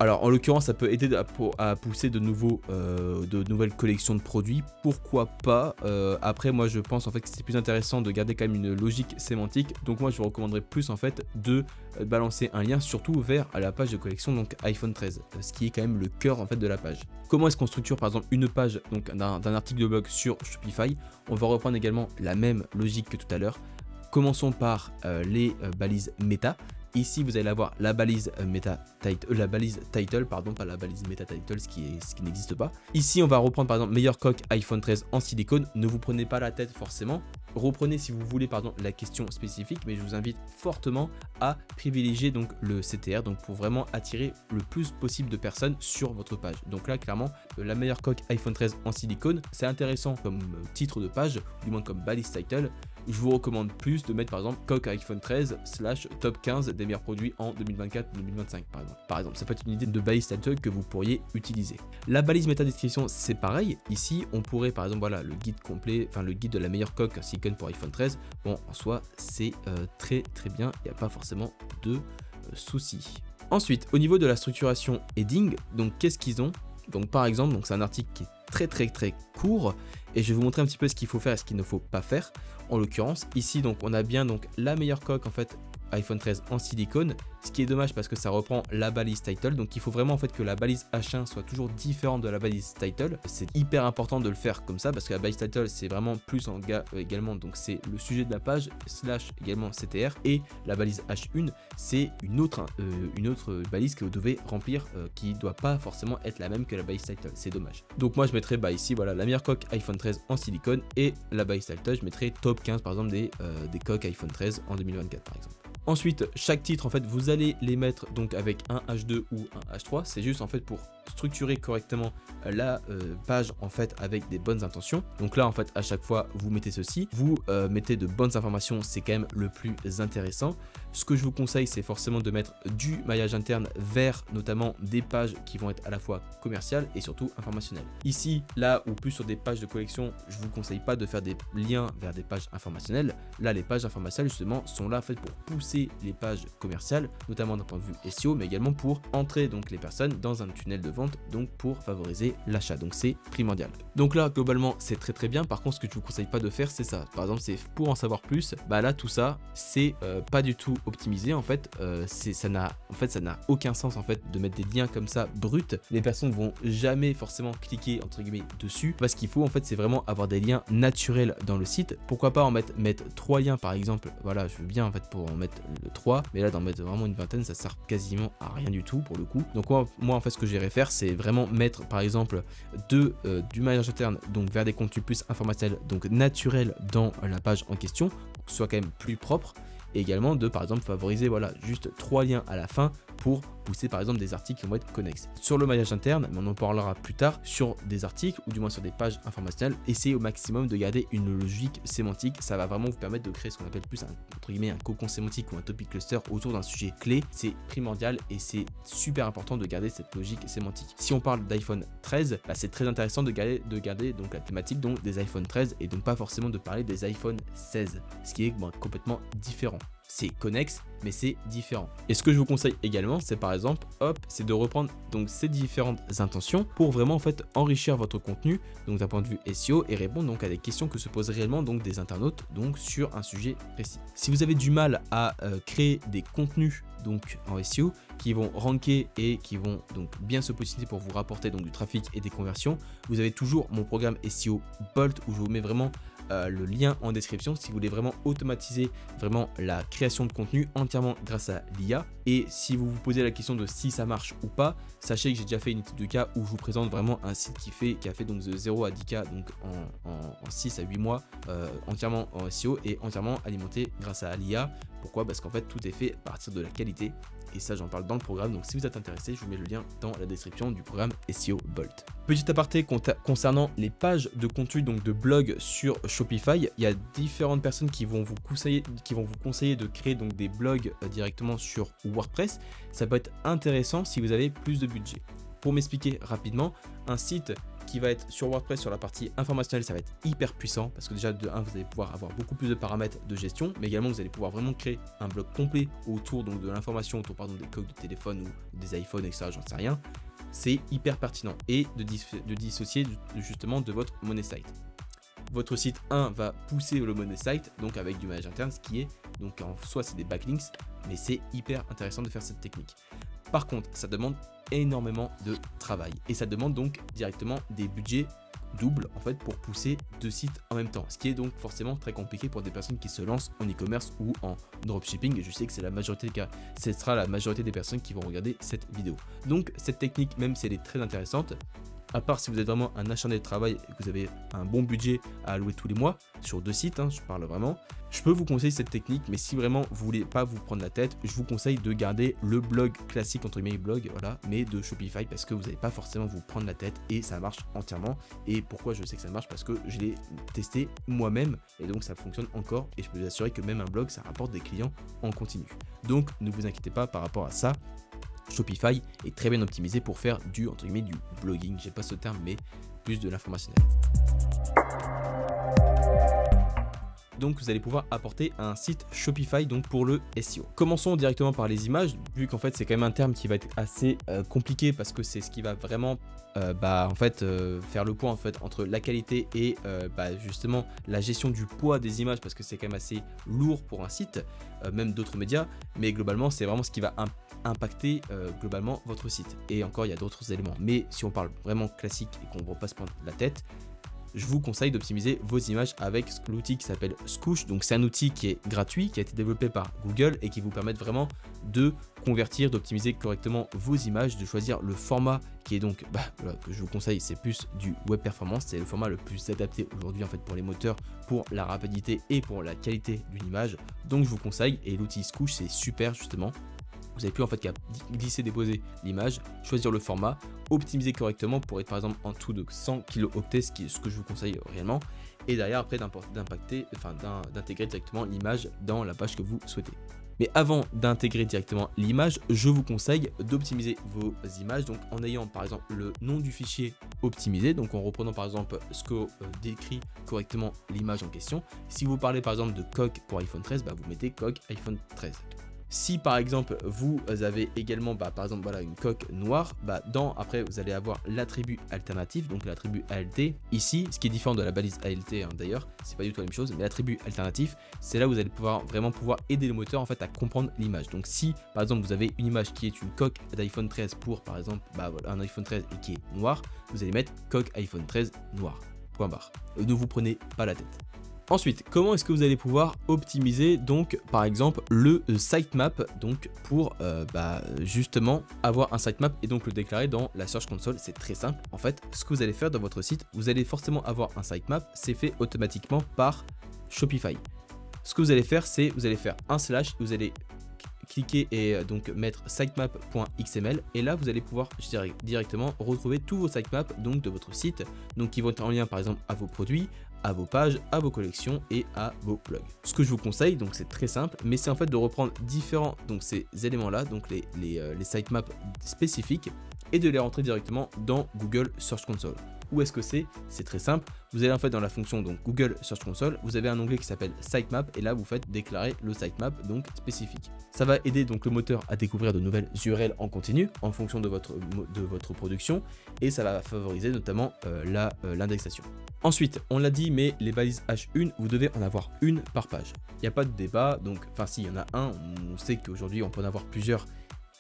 Alors en l'occurrence ça peut aider à pousser de nouvelles collections de produits, pourquoi pas. Après moi je pense en fait que c'est plus intéressant de garder quand même une logique sémantique, donc moi je vous recommanderais plus en fait de balancer un lien surtout vers la page de collection donc iPhone 13, ce qui est quand même le cœur en fait de la page. Comment est-ce qu'on structure par exemple une page donc d'un article de blog sur Shopify? On va reprendre également la même logique que tout à l'heure. Commençons par les balises méta. Ici, vous allez avoir la balise title, pardon, pas la balise meta title, ce qui n'existe pas. Ici, on va reprendre par exemple meilleure coque iPhone 13 en silicone. Ne vous prenez pas la tête forcément. Reprenez si vous voulez la question spécifique, mais je vous invite fortement à privilégier donc le CTR, donc pour vraiment attirer le plus possible de personnes sur votre page. Donc là, clairement, la meilleure coque iPhone 13 en silicone, c'est intéressant comme titre de page, du moins comme balise title. Je vous recommande plus de mettre par exemple coque iPhone 13 / top 15 des meilleurs produits en 2024-2025 par exemple. Ça peut être une idée de balise title que vous pourriez utiliser. La balise méta description c'est pareil. Ici on pourrait par exemple le guide complet, le guide de la meilleure coque silicone pour iPhone 13. Bon en soi c'est très bien, il n'y a pas forcément de soucis. Ensuite au niveau de la structuration heading, donc qu'est-ce qu'ils ont? Donc par exemple c'est un article qui est très court et je vais vous montrer un petit peu ce qu'il faut faire et ce qu'il ne faut pas faire. En l'occurrence ici donc on a bien donc la meilleure coque en fait iPhone 13 en silicone, ce qui est dommage parce que ça reprend la balise title, donc il faut vraiment en fait que la balise H1 soit toujours différente de la balise title. C'est hyper important de le faire comme ça parce que la balise title c'est vraiment plus en gars également, donc c'est le sujet de la page / également CTR, et la balise H1 c'est une autre balise que vous devez remplir qui doit pas forcément être la même que la balise title, c'est dommage. Donc moi je mettrai ici la meilleure coque iPhone 13 en silicone et la balise title je mettrai top 15 par exemple des coques iPhone 13 en 2024 par exemple. Ensuite, chaque titre, en fait, vous allez les mettre donc avec un H2 ou un H3. C'est juste en fait pour structurer correctement la page en fait avec des bonnes intentions. Donc là en fait à chaque fois vous mettez ceci, vous mettez de bonnes informations, c'est quand même le plus intéressant. Ce que je vous conseille c'est forcément de mettre du maillage interne vers notamment des pages qui vont être à la fois commerciales et surtout informationnelles. Ici là ou plus sur des pages de collection, je vous conseille pas de faire des liens vers des pages informationnelles. Là les pages informationnelles justement sont là en fait pour pousser les pages commerciales, notamment d'un point de vue SEO, mais également pour entrer donc les personnes dans un tunnel de vente, donc pour favoriser l'achat. Donc c'est primordial. Donc là globalement c'est très bien. Par contre ce que je vous conseille pas de faire c'est ça. Par exemple c'est pour en savoir plus, bah là tout ça c'est pas du tout optimisé en fait. Ça n'a aucun sens en fait de mettre des liens comme ça bruts. Les personnes vont jamais forcément cliquer entre guillemets dessus. Parce qu'il faut en fait c'est vraiment avoir des liens naturels dans le site. Pourquoi pas en mettre 3 liens par exemple. Voilà, je veux bien en fait pour en mettre 3, mais là d'en mettre vraiment une vingtaine ça sert quasiment à rien du tout pour le coup. Donc moi en fait ce que j'irais faire c'est vraiment mettre par exemple du maillage interne donc vers des contenus plus informationnels donc naturels dans la page en question, pour que ce soit quand même plus propre, et également de par exemple favoriser voilà juste 3 liens à la fin pour pousser par exemple des articles qui vont être connexes. Sur le maillage interne, mais on en parlera plus tard, sur des articles ou du moins sur des pages informationnelles, essayez au maximum de garder une logique sémantique. Ça va vraiment vous permettre de créer ce qu'on appelle plus entre guillemets un cocon sémantique ou un topic cluster autour d'un sujet clé. C'est primordial et c'est super important de garder cette logique sémantique. Si on parle d'iPhone 13, bah, c'est très intéressant de garder donc la thématique donc des iPhone 13 et donc pas forcément de parler des iPhone 16, ce qui est complètement différent. C'est connexe, mais c'est différent. Et ce que je vous conseille également, c'est par exemple, c'est de reprendre donc ces différentes intentions pour vraiment en fait enrichir votre contenu, donc d'un point de vue SEO et répondre donc à des questions que se posent réellement donc des internautes donc sur un sujet précis. Si vous avez du mal à créer des contenus donc en SEO qui vont ranker et qui vont donc bien se positionner pour vous rapporter donc du trafic et des conversions, vous avez toujours mon programme SEO Bolt où je vous mets vraiment le lien en description si vous voulez vraiment automatiser vraiment la création de contenu entièrement grâce à l'IA. Et si vous vous posez la question de si ça marche ou pas, sachez que j'ai déjà fait une étude de cas où je vous présente vraiment un site qui a fait donc de 0 à 10K donc en 6 à 8 mois entièrement en SEO et entièrement alimenté grâce à l'IA. Pourquoi? Parce qu'en fait tout est fait à partir de la qualité. Et ça j'en parle dans le programme, donc si vous êtes intéressé, je vous mets le lien dans la description du programme SEO Bolt. Petit aparté concernant les pages de contenu donc de blog sur Shopify, il y a différentes personnes qui vont vous conseiller de créer donc des blogs directement sur WordPress. Ça peut être intéressant si vous avez plus de budget. Pour m'expliquer rapidement, un site qui va être sur WordPress sur la partie informationnelle, ça va être hyper puissant parce que déjà de 1 vous allez pouvoir avoir beaucoup plus de paramètres de gestion, mais également vous allez pouvoir vraiment créer un blog complet autour donc de l'information, autour pardon des coques de téléphone ou des iPhones etc. J'en sais rien. C'est hyper pertinent et de dissocier justement de votre money site. Votre site 1 va pousser le money site donc avec du maillage interne, ce qui est donc en soi c'est des backlinks, mais c'est hyper intéressant de faire cette technique. Par contre, ça demande énormément de travail et ça demande donc directement des budgets doubles en fait pour pousser 2 sites en même temps, ce qui est donc forcément très compliqué pour des personnes qui se lancent en e-commerce ou en dropshipping, et je sais que c'est la majorité des cas, ce sera la majorité des personnes qui vont regarder cette vidéo. Donc cette technique, même si elle est très intéressante, à part si vous êtes vraiment un acharné de travail et que vous avez un bon budget à allouer tous les mois sur 2 sites, je parle vraiment, je peux vous conseiller cette technique, mais si vraiment vous voulez pas vous prendre la tête, je vous conseille de garder le blog classique entre guillemets blog, voilà, mais de Shopify parce que vous n'allez pas forcément vous prendre la tête et ça marche entièrement. Et pourquoi je sais que ça marche? Parce que je l'ai testé moi-même et donc ça fonctionne encore et je peux vous assurer que même un blog ça rapporte des clients en continu. Donc ne vous inquiétez pas par rapport à ça. Shopify est très bien optimisé pour faire du entre guillemets du blogging, j'ai pas ce terme mais plus de l'informationnel. Donc vous allez pouvoir apporter un site Shopify donc pour le SEO. Commençons directement par les images, vu qu'en fait c'est quand même un terme qui va être assez compliqué parce que c'est ce qui va vraiment faire le point en fait entre la qualité et justement la gestion du poids des images, parce que c'est quand même assez lourd pour un site, même d'autres médias, mais globalement c'est vraiment ce qui va impacter globalement votre site. Et encore il y a d'autres éléments, mais si on parle vraiment classique et qu'on ne va pas se prendre la tête, je vous conseille d'optimiser vos images avec l'outil qui s'appelle Skoosh. Donc c'est un outil qui est gratuit, qui a été développé par Google et qui vous permet vraiment de convertir, d'optimiser correctement vos images, de choisir le format qui est donc que je vous conseille, c'est plus du web performance, c'est le format le plus adapté aujourd'hui en fait pour les moteurs, pour la rapidité et pour la qualité d'une image. Donc je vous conseille, et l'outil Skoosh c'est super justement. Vous n'avez plus en fait qu'à glisser, déposer l'image, choisir le format, optimiser correctement pour être par exemple en dessous de 100 kilooctets, ce que je vous conseille réellement, et derrière après d'intégrer directement l'image dans la page que vous souhaitez. Mais avant d'intégrer directement l'image, je vous conseille d'optimiser vos images, donc en ayant par exemple le nom du fichier optimisé, donc en reprenant par exemple ce que décrit correctement l'image en question. Si vous parlez par exemple de coque pour iPhone 13, vous mettez coque iPhone 13. Si par exemple vous avez également par exemple voilà, une coque noire, après vous allez avoir l'attribut alternatif, donc l'attribut ALT. Ici, ce qui est différent de la balise ALT d'ailleurs, c'est pas du tout la même chose, mais l'attribut alternatif, c'est là où vous allez vraiment pouvoir aider le moteur en fait à comprendre l'image. Donc si par exemple vous avez une image qui est une coque d'iPhone 13 pour par exemple un iPhone 13 et qui est noir, vous allez mettre coque iPhone 13 noir. Point barre. Ne vous prenez pas la tête. Ensuite, comment est-ce que vous allez pouvoir optimiser donc par exemple le sitemap donc pour justement avoir un sitemap et donc le déclarer dans la Search Console? C'est très simple. En fait, ce que vous allez faire dans votre site, vous allez forcément avoir un sitemap, c'est fait automatiquement par Shopify. Ce que vous allez faire, c'est vous allez faire un slash, vous allez cliquer et donc mettre sitemap.xml et là vous allez pouvoir directement retrouver tous vos sitemaps donc de votre site, donc qui vont être en lien par exemple à vos produits, à vos pages, à vos collections et à vos blogs. Ce que je vous conseille, donc c'est très simple, mais c'est en fait de reprendre différents donc ces éléments là, donc les sitemaps spécifiques et de les rentrer directement dans Google Search Console. Où est-ce que c'est? C'est très simple. Vous allez en fait dans la fonction donc Google Search Console, vous avez un onglet qui s'appelle Sitemap et là vous faites déclarer le sitemap donc spécifique. Ça va aider donc le moteur à découvrir de nouvelles URL en continu en fonction de votre production et ça va favoriser notamment l'indexation. Ensuite, on l'a dit, mais les balises H1, vous devez en avoir une par page. Il n'y a pas de débat, donc enfin si, il y en a un, on sait qu'aujourd'hui on peut en avoir plusieurs.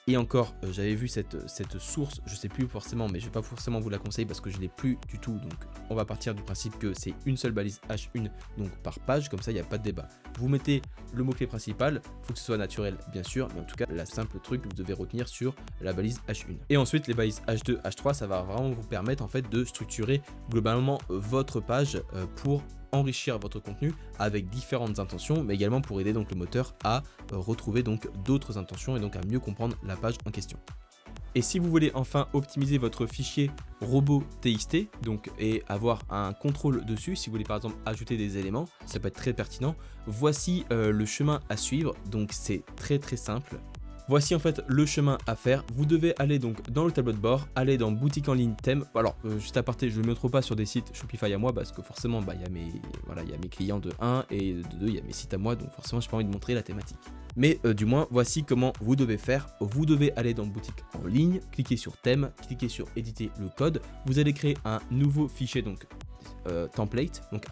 Et encore, j'avais vu cette source, je sais plus forcément, mais je vais pas forcément vous la conseiller parce que je l'ai plus du tout. Donc on va partir du principe que c'est une seule balise H1 donc par page, comme ça il n'y a pas de débat. Vous mettez le mot-clé principal, il faut que ce soit naturel bien sûr, mais en tout cas la simple truc que vous devez retenir sur la balise H1. Et ensuite les balises H2, H3, ça va vraiment vous permettre en fait de structurer globalement votre page pour enrichir votre contenu avec différentes intentions, mais également pour aider donc le moteur à retrouver donc d'autres intentions et donc à mieux comprendre la page en question. Et si vous voulez enfin optimiser votre fichier robot.txt donc et avoir un contrôle dessus, si vous voulez par exemple ajouter des éléments, ça peut être très pertinent. Voici le chemin à suivre, donc c'est très simple. Voici en fait le chemin à faire. Vous devez aller donc dans le tableau de bord, aller dans boutique en ligne thème. Alors juste à parté, je ne me montre pas sur des sites Shopify à moi parce que forcément il y a mes clients de 1 et de 2, il y a mes sites à moi, donc forcément je n'ai pas envie de montrer la thématique. Mais du moins voici comment vous devez faire. Vous devez aller dans boutique en ligne, cliquer sur thème, cliquer sur éditer le code. Vous allez créer un nouveau fichier donc template, donc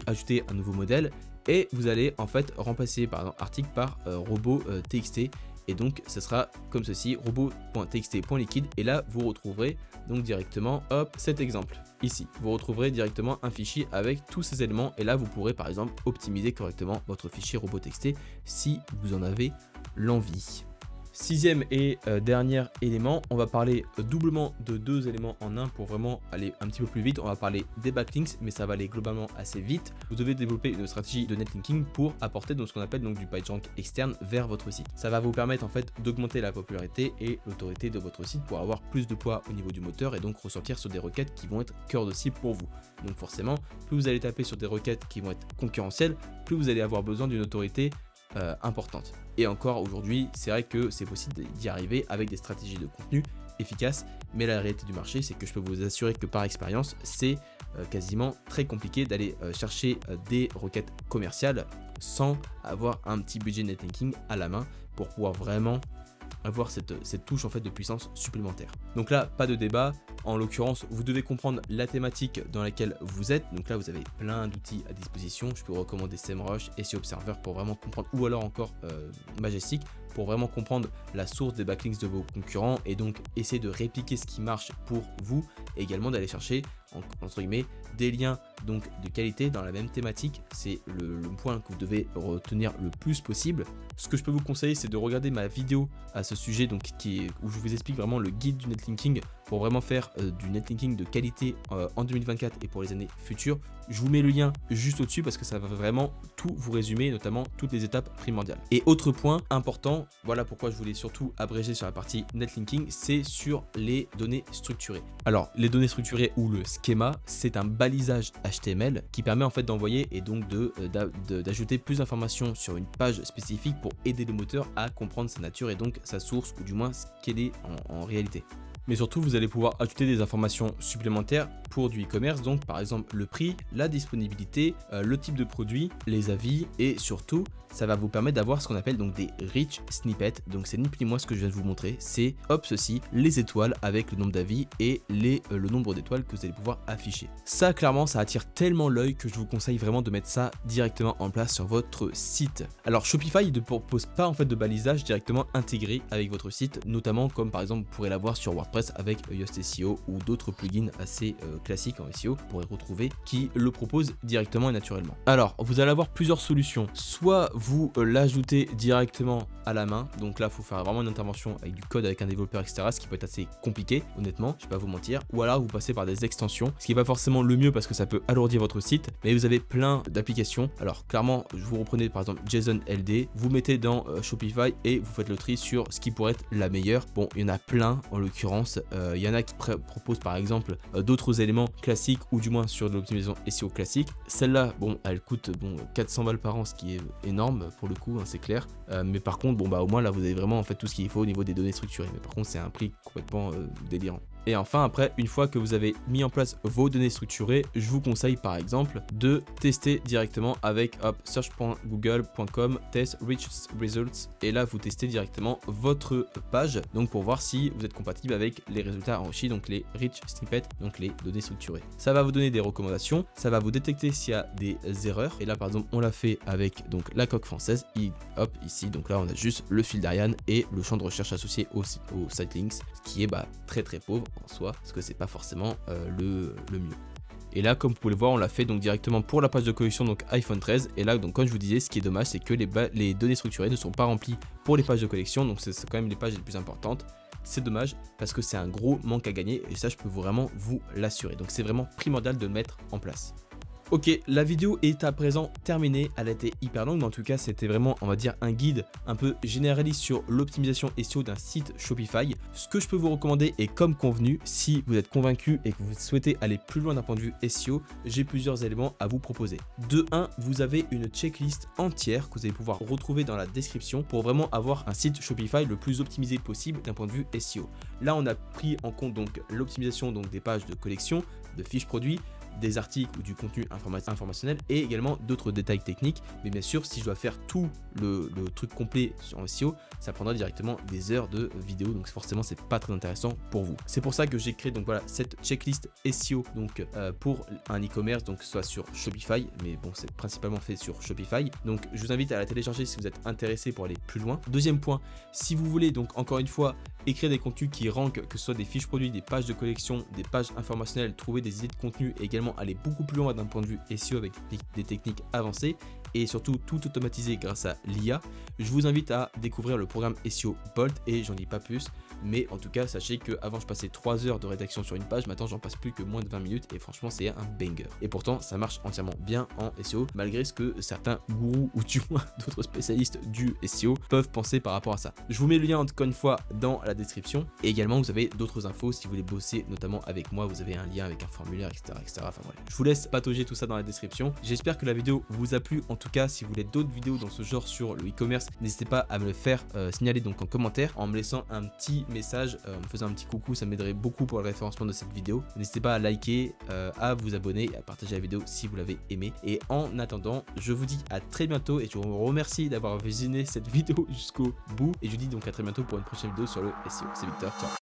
ajouter un nouveau modèle et vous allez en fait remplacer par exemple article par robot.txt. Et donc ce sera comme ceci, robot.txt.liquide et là vous retrouverez donc directement cet exemple ici. Vous retrouverez directement un fichier avec tous ces éléments et là vous pourrez par exemple optimiser correctement votre fichier robot.txt si vous en avez l'envie. Sixième et dernier élément, on va parler doublement de deux éléments en un pour vraiment aller un petit peu plus vite. On va parler des backlinks, mais ça va aller globalement assez vite. Vous devez développer une stratégie de netlinking pour apporter donc ce qu'on appelle donc du PageRank externe vers votre site. Ça va vous permettre en fait d'augmenter la popularité et l'autorité de votre site pour avoir plus de poids au niveau du moteur et donc ressortir sur des requêtes qui vont être cœur de cible pour vous. Donc forcément, plus vous allez taper sur des requêtes qui vont être concurrentielles, plus vous allez avoir besoin d'une autorité importante. Et encore aujourd'hui, c'est vrai que c'est possible d'y arriver avec des stratégies de contenu efficaces, mais la réalité du marché, c'est que je peux vous assurer que par expérience, c'est quasiment très compliqué d'aller chercher des requêtes commerciales sans avoir un petit budget netlinking à la main pour pouvoir vraiment avoir cette touche en fait de puissance supplémentaire. Donc là, pas de débat. En l'occurrence, vous devez comprendre la thématique dans laquelle vous êtes. Donc là, vous avez plein d'outils à disposition. Je peux vous recommander SEMrush, SEO Observer pour vraiment comprendre, ou alors encore Majestic pour vraiment comprendre la source des backlinks de vos concurrents et donc essayer de répliquer ce qui marche pour vous et également d'aller chercher entre guillemets des liens donc de qualité dans la même thématique. C'est le point que vous devez retenir le plus possible. Ce que je peux vous conseiller, c'est de regarder ma vidéo à ce sujet, donc où je vous explique vraiment le guide du netlinking pour vraiment faire du netlinking de qualité en 2024 et pour les années futures. Je vous mets le lien juste au-dessus parce que ça va vraiment tout vous résumer, notamment toutes les étapes primordiales. Et autre point important, voilà pourquoi je voulais surtout abréger sur la partie netlinking, c'est sur les données structurées. Alors, les données structurées ou le schéma, c'est un balisage HTML qui permet en fait d'envoyer et donc d'ajouter plus d'informations sur une page spécifique pour aider le moteur à comprendre sa nature et donc sa source, ou du moins ce qu'elle est en réalité. Mais surtout, vous allez pouvoir ajouter des informations supplémentaires pour du e-commerce, donc par exemple le prix, la disponibilité, le type de produit, les avis, et surtout, ça va vous permettre d'avoir ce qu'on appelle donc des rich snippets. Donc c'est ni plus ni moins ce que je viens de vous montrer, c'est hop ceci, les étoiles avec le nombre d'avis et le nombre d'étoiles que vous allez pouvoir afficher. Ça clairement, ça attire tellement l'œil que je vous conseille vraiment de mettre ça directement en place sur votre site. Alors Shopify ne propose pas en fait de balisage directement intégré avec votre site, notamment comme par exemple vous pourrez l'avoir sur WordPress avec Yoast SEO ou d'autres plugins assez classiques en SEO, vous pourrez retrouver, qui le proposent directement et naturellement. Alors vous allez avoir plusieurs solutions, soit vous l'ajoutez directement à la main, donc là il faut faire vraiment une intervention avec du code avec un développeur etc, ce qui peut être assez compliqué honnêtement, je vais pas vous mentir, ou alors vous passez par des extensions, ce qui est pas forcément le mieux parce que ça peut alourdir votre site, mais vous avez plein d'applications. Alors clairement vous reprenez par exemple JSON LD, vous mettez dans Shopify et vous faites le tri sur ce qui pourrait être la meilleure. Bon, il y en a plein en l'occurrence, il y en a qui proposent par exemple d'autres éléments classiques ou du moins sur de l'optimisation SEO classique. Celle-là, bon, elle coûte 400 balles par an, ce qui est énorme pour le coup, hein, c'est clair. Mais par contre, bon bah au moins là vous avez vraiment en fait tout ce qu'il faut au niveau des données structurées. Mais par contre c'est un prix complètement délirant. Et enfin après, une fois que vous avez mis en place vos données structurées, je vous conseille par exemple de tester directement avec search.google.com test rich results, et là vous testez directement votre page donc pour voir si vous êtes compatible avec les résultats enrichis, donc les rich snippets, donc les données structurées. Ça va vous donner des recommandations, ça va vous détecter s'il y a des erreurs, et là par exemple on l'a fait avec donc la coque française, hop ici, donc là on a juste le fil d'Ariane et le champ de recherche associé au site links, ce qui est très pauvre en soi, parce que c'est pas forcément le mieux. Et là, comme vous pouvez le voir, on l'a fait donc directement pour la page de collection, donc iPhone 13. Et là, donc comme je vous disais, ce qui est dommage, c'est que les données structurées ne sont pas remplies pour les pages de collection, donc c'est quand même les pages les plus importantes. C'est dommage parce que c'est un gros manque à gagner et ça, je peux vraiment vous l'assurer. Donc c'est vraiment primordial de le mettre en place. Ok, la vidéo est à présent terminée, elle a été hyper longue, mais en tout cas c'était vraiment, on va dire, un guide un peu généraliste sur l'optimisation SEO d'un site Shopify. Ce que je peux vous recommander, et comme convenu, si vous êtes convaincu et que vous souhaitez aller plus loin d'un point de vue SEO, j'ai plusieurs éléments à vous proposer. De 1, vous avez une checklist entière que vous allez pouvoir retrouver dans la description pour vraiment avoir un site Shopify le plus optimisé possible d'un point de vue SEO. Là on a pris en compte donc l'optimisation des pages de collection, de fiches produits, des articles ou du contenu informationnel et également d'autres détails techniques. Mais bien sûr, si je dois faire tout le truc complet en SEO, ça prendra directement des heures de vidéo, donc forcément c'est pas très intéressant pour vous. C'est pour ça que j'ai créé donc voilà cette checklist SEO donc pour un e-commerce, donc soit sur Shopify, mais bon c'est principalement fait sur Shopify. Donc je vous invite à la télécharger si vous êtes intéressé pour aller plus loin. Deuxième point, si vous voulez donc encore une fois écrire des contenus qui rankent, que ce soit des fiches produits, des pages de collection, des pages informationnelles, trouver des idées de contenu et également aller beaucoup plus loin d'un point de vue SEO avec des techniques avancées et surtout tout automatiser grâce à l'IA, je vous invite à découvrir le programme SEO Bolt et j'en dis pas plus, mais en tout cas sachez que avant je passais 3 heures de rédaction sur une page, maintenant j'en passe plus que moins de 20 minutes et franchement c'est un banger. Et pourtant ça marche entièrement bien en SEO malgré ce que certains gourous ou du moins d'autres spécialistes du SEO peuvent penser par rapport à ça. Je vous mets le lien encore une fois dans la description et également vous avez d'autres infos si vous voulez bosser notamment avec moi, vous avez un lien avec un formulaire etc. Enfin bref, je vous laisse patauger tout ça dans la description. J'espère que la vidéo vous a plu. En tout cas, si vous voulez d'autres vidéos dans ce genre sur le e-commerce, n'hésitez pas à me le faire signaler donc en commentaire en me laissant un petit message, en me faisant un petit coucou, ça m'aiderait beaucoup pour le référencement de cette vidéo. N'hésitez pas à liker, à vous abonner, à partager la vidéo si vous l'avez aimé. Et en attendant, je vous dis à très bientôt et je vous remercie d'avoir visionné cette vidéo jusqu'au bout. Et je vous dis donc à très bientôt pour une prochaine vidéo sur le SEO. C'est Victor, ciao.